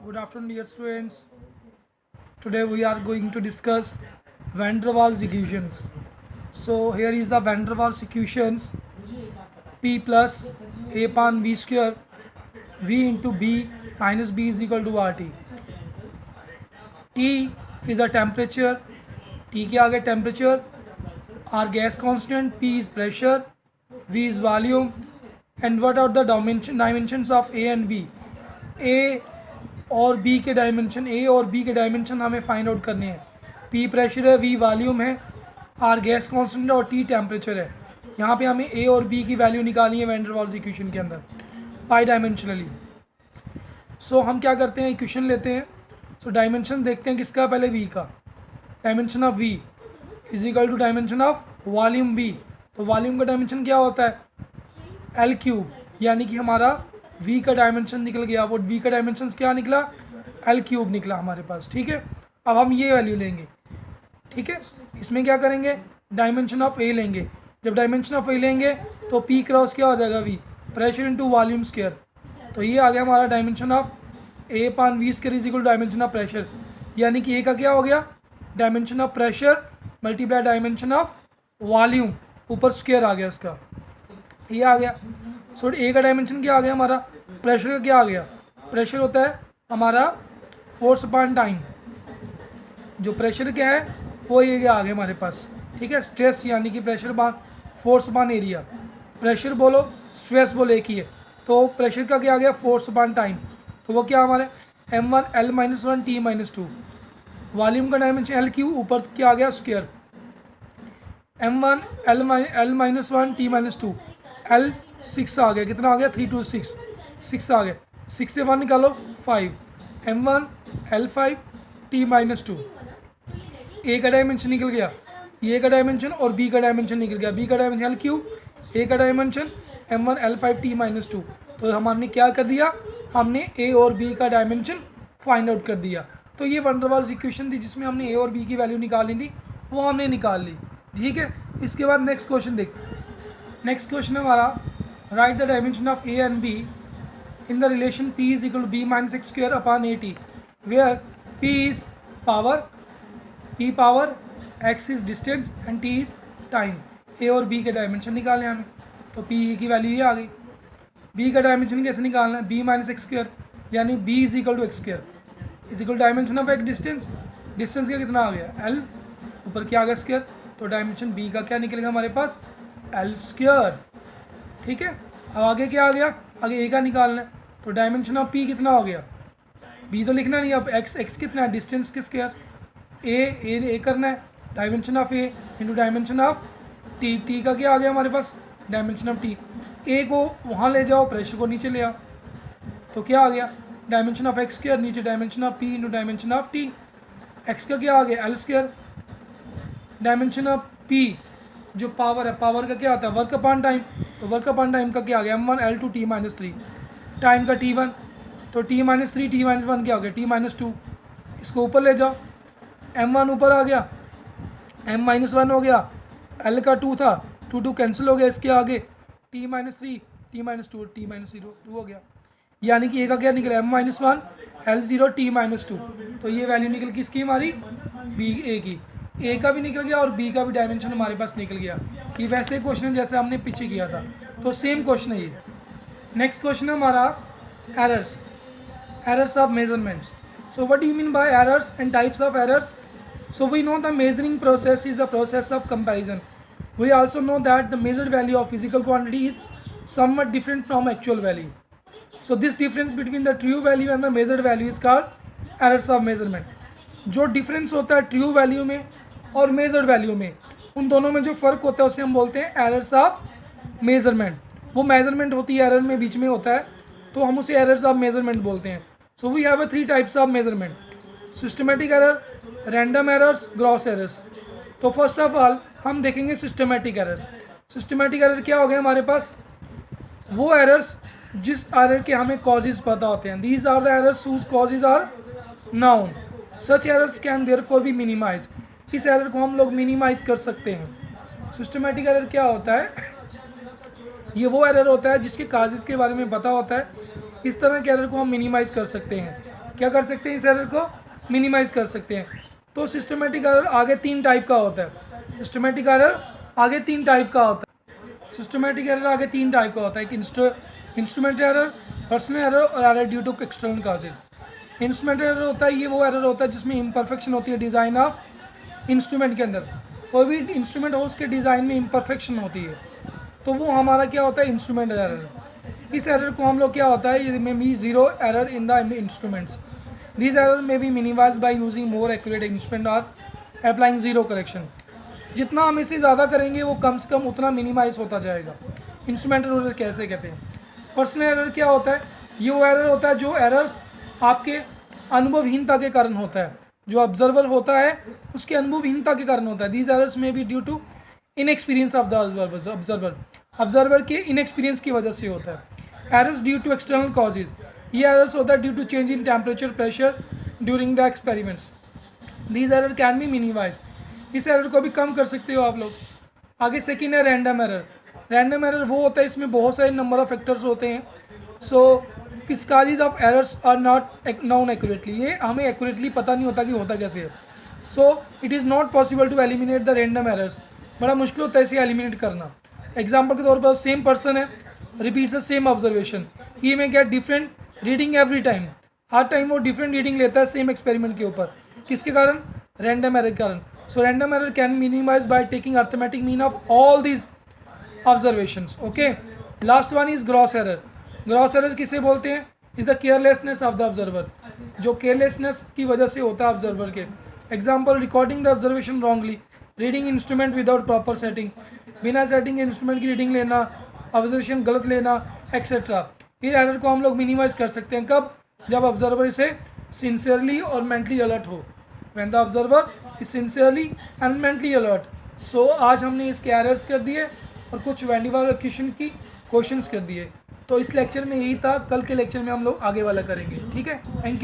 Good afternoon, dear students. Today we are going to discuss van der Waals equations. So here is the van der Waals equations: P plus A upon V square V into B minus B is equal to RT. T is a temperature. T के आगे temperature. R gas constant. P is pressure. V is volume. And what are the dimensions of A and B? A और B के dimension हमें find out करने हैं. P pressure है, V volume है, are gas constant है और T temperature है. यहाँ पे हमें ए और बी की वैल्यू निकालनी है वैन डर वाल्स इक्वेशन के अंदर पाई डायमेंशनली. सो हम क्या करते हैं, इक्वेशन लेते हैं. सो डायमेंशन देखते हैं किसका, पहले वी का. Dimension of V is equal to dimension of volume B. तो वॉल्यूम का डायमेंशन क्या होता है, एल क्यूब. यानी कि हमारा v का डायमेंशन निकल गया. वो v का डायमेंशन क्या निकला, l क्यूब निकला हमारे पास. ठीक है, अब हम ये वैल्यू लेंगे. ठीक है, इसमें क्या करेंगे, डायमेंशन ऑफ a लेंगे. जब डायमेंशन ऑफ a लेंगे तो p क्रॉस क्या हो जाएगा, v pressure into volume square. तो ये आ गया हमारा डायमेंशन ऑफ a पान v square is equal dimension of pressure. यानी कि a का क्या हो गया, dimension of pressure multiply dimension of volume, ऊपर स्क्वायर आ गया इसका, ये आ गया. सो ए का डायमेंशन क्या आ गया हमारा, प्रेशर का क्या आ गया. प्रेशर होता है हमारा फोर्स अपॉन टाइम. जो प्रेशर क्या है वो ये क्या आ गया हमारे पास. ठीक है, स्ट्रेस यानी कि प्रेशर बान फोर्स अपॉन एरिया. प्रेशर बोलो स्ट्रेस बोलो एक ही है. तो प्रेशर का क्या आ गया, फोर्स अपॉन टाइम. तो वो क्या हमारे m1 L-1 T-2. वॉल्यूम का डायमेंशन एल क्यू, ऊपर क्या आ गया square. m1 L-1 T-2 L 6 आ गया, कितना आ गया 3 2 6 6 आ गया. 6 से 1 निकालो 5. m1 L5 T-2. ए का डायमेंशन निकल गया, ए का डायमेंशन और बी का डायमेंशन निकल गया. बी का डायमेंशन एल क्यूब, ए का डायमेंशन m1 L5 T-2. तो हमने क्या कर दिया, हमने ए और बी का डायमेंशन फाइंड आउट कर दिया. तो ये वैन डर वाल्स इक्वेशन थी जिसमें हमने ए और बी की वैल्यू निकालनी थी, वो हमने निकाल ली. ठीक है, इसके बाद नेक्स्ट क्वेश्चन देख. नेक्स्ट क्वेश्चन है हमारा, write the dimension of A and B in the relation P is equal to B minus x square upon AT, where P is power, x is distance and T is time. A और B के dimension निकालने हमें. तो P की value ये आ गई. B का dimension कैसे निकालना है, B माइनस एक्स स्क्वायर. यानी B is equal to X square is equal dimension of X distance. Distance का कितना आ गया, L, ऊपर क्या आ गया स्क्वायर. तो डायमेंशन B का क्या निकलेगा हमारे पास, L स्क्वायर. ठीक है, अब आगे क्या आ गया, आगे ए का निकालना है. तो डायमेंशन ऑफ पी कितना हो गया, बी तो लिखना नहीं, अब एक्स कितना है, डिस्टेंस के स्क्वायर. ए करना है, dimension of A into dimension of T. T का क्या आ गया हमारे पास, डायमेंशन ऑफ टी. ए को वहाँ ले जाओ, प्रेशर को नीचे ले आओ. तो क्या आ गया, डायमेंशन ऑफ एक्स स्क्वायर, नीचे dimension of P into dimension of T. X का क्या आ गया, L square. Dimension of P जो पावर है, पावर का क्या आता है, वर्क अपॉन टाइम. तो वर्क अपॉन टाइम का क्या आ गया, m1 L2 T-3. टाइम का T1, तो T-3 T-1 क्या हो गया, T-2. इसको ऊपर ले जाओ, m1 ऊपर आ गया, m-1 हो गया, L का 2 था, 2 कैंसिल हो गया, इसके आगे T-3 T-2 T-2 हो गया. यानी कि ए का क्या निकला, m-1 L0 T-2. तो ये वैल्यू निकल किसकी हमारी, बी ए की. ए का भी निकल गया और बी का भी डायमेंशन हमारे पास निकल गया. ये वैसे क्वेश्चन है जैसे हमने पीछे किया था, तो सेम क्वेश्चन है ये. नेक्स्ट क्वेश्चन है हमारा, errors of measurements. So what do you mean by errors and types of errors. So we know the measuring process is a process of comparison. We also know that the measured value of physical quantity is something different from actual value. So this difference between the true value and the measured value is called errors of measurement. जो difference होता है true value में और measured value में, उन दोनों में जो फ़र्क होता है उसे हम बोलते हैं एरर्स ऑफ मेजरमेंट. वो मेजरमेंट होती है एरर में बीच में होता है, तो हम उसे एरर्स ऑफ मेजरमेंट बोलते हैं. So we have 3 types of measurement, systematic error, random errors, gross errors. तो फर्स्ट ऑफ ऑल हम देखेंगे सिस्टमेटिक एरर. सिस्टमेटिक एरर क्या हो गया हमारे पास, वो एरर्स जिस एरर के हमें कॉजेज पता होते हैं. These are the errors whose causes are known. Such errors can therefore be minimize. इस एरर को हम लोग मिनिमाइज कर सकते हैं. सिस्टमेटिक एरर क्या होता है, ये वो एरर होता है जिसके काजेज़ के बारे में पता होता है. इस तरह के एरर को हम मिनिमाइज़ कर सकते हैं. क्या कर सकते हैं, इस एरर को मिनिमाइज कर सकते हैं। तो सिस्टमेटिक एरर आगे 3 टाइप का होता है। सिस्टमेटिक एरर आगे 3 टाइप का होता है। सिस्टमेटिक एरर आगे 3 टाइप का होता है, एक इंस्ट्रूमेंट एरर, पर्सनल एरर और error due to external causes. Instrument error होता है, ये वो एरर होता है जिसमें इम्परफेक्शन होती है डिज़ाइन ऑफ इंस्ट्रूमेंट के अंदर। कोई भी इंस्ट्रूमेंट हो उसके डिज़ाइन में इम्परफेक्शन होती है, तो वो हमारा क्या होता है, इंस्ट्रूमेंट एरर। इस एरर को हम लोग क्या होता है, ये may be zero error in the instruments. This error may be minimized by using more accurate instrument और अप्लाइंग जीरो करेक्शन। जितना हम इसे ज़्यादा करेंगे वो कम से कम उतना मिनिमाइज होता जाएगा। इंस्ट्रूमेंट एरर कैसे कहते हैं। पर्सनल एरर क्या होता है, ये वो एरर होता है जो एरर्स आपके अनुभवहीनता के कारण होता है, जो ऑब्जर्वर होता है उसके अनुभवहीनता के कारण होता है। दीज एरर्स में be due to inexperience of the observer के इनएक्सपीरियंस की वजह से होता है। Errors due to external causes, ये एरर्स होता है due to change in temperature pressure during the experiments. These error can be minimize, इस एरर को भी कम कर सकते हो आप लोग। आगे सेकेंड है रैंडम एरर। रैंडम एरर वो होता है इसमें बहुत सारे नंबर ऑफ फैक्टर्स होते हैं। So causes of errors are not known accurately, ये हमें एक्यूरेटली पता नहीं होता कि होता कैसे है। So it is not possible to eliminate the random errors, बड़ा मुश्किल होता है इसे एलिमिनेट करना। एग्जाम्पल के तौर पर सेम पर्सन है, repeats the same observation, he may get different reading every time, हर टाइम वो डिफरेंट रीडिंग लेता है सेम एक्सपेरिमेंट के ऊपर, किसके कारण, रैंडम एरर के कारण। So random error can minimize by taking arithmetic mean of all these observations. Okay, last one is gross error. Gross error किसे बोलते हैं, is the carelessness of the observer, जो केयरलेसनेस की वजह से होता है ऑब्जर्वर के। Example, recording the observation wrongly, reading instrument without proper setting, बिना सेटिंग इंस्ट्रूमेंट की रीडिंग लेना, ऑब्जर्वेशन गलत लेना, एक्सेट्रा। इस एरर को हम लोग मिनिमाइज कर सकते हैं कब, जब ऑब्जर्वर इसे सिंसियरली और मेंटली अलर्ट हो, when the observer is sincerely and mentally alert. So आज हमने इसके एरर्स कर दिए और कुछ वैंडरवाल इक्वेशन की क्वेश्चंस कर दिए। तो इस लेक्चर में यही था, कल के लेक्चर में हम लोग आगे वाला करेंगे। ठीक है, थैंक यू।